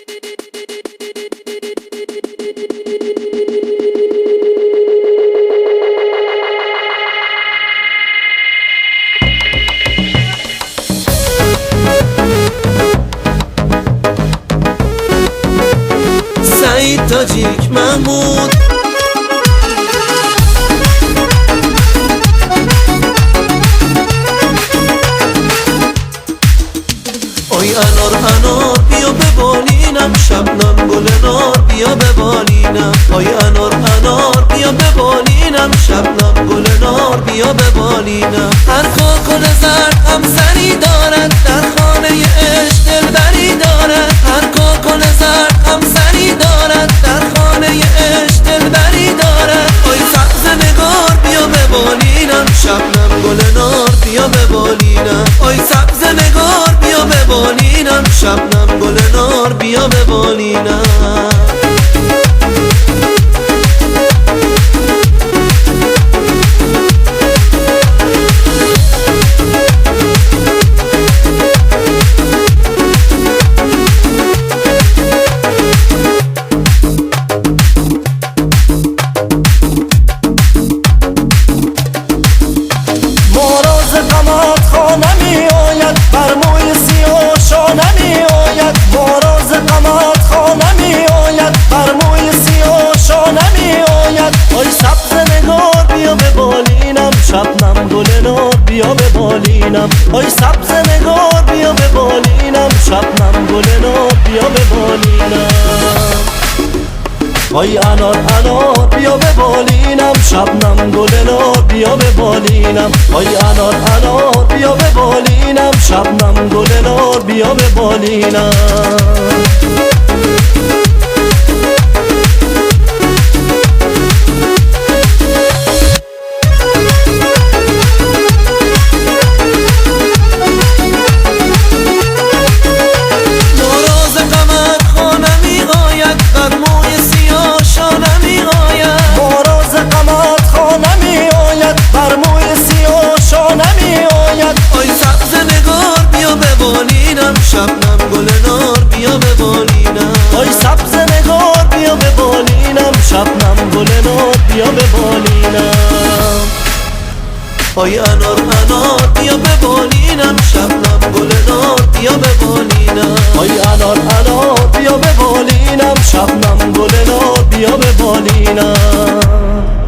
سعید تاجیک محمود آی انار انار بیا ببالینم، شبنم گل نار بیا ببالینم. آی انار انار بیا ببالینم، شبنم گل نار بیا ببالینم. هر کاکل زرد هم سری دارد، در خانه عشق دلبری دارد. هر کاکل زرد هم سری دارد، در خانه عشق دلبری دارد. آی سبز نگار بیا ببالینم، شبنم گل نار بیا ببالینم. آی سبز نگار بیا ببالینم، شبنم گل نار بیا ببالینم. شبنم گل نار بیا ببالینم، آی سبز نگار بیا ببالینم. شبنم گل نار بیا ببالینم. آی انار انار بیا ببالینم، شبنم گل نار بیا ببالینم. آی انار انار بیا ببالینم، شبنم گل نار بیا ببالینم. شبنم گل نار بیا ببالینم. آی سبز نگار بیا ببالینم، شبنم گل نار بیا ببالینم. آی انار انار بیا ببالینم، شبنم گل نار بیا ببالینم. آی انار انار بیا ببالینم، شبنم گل نار بیا ببالینم.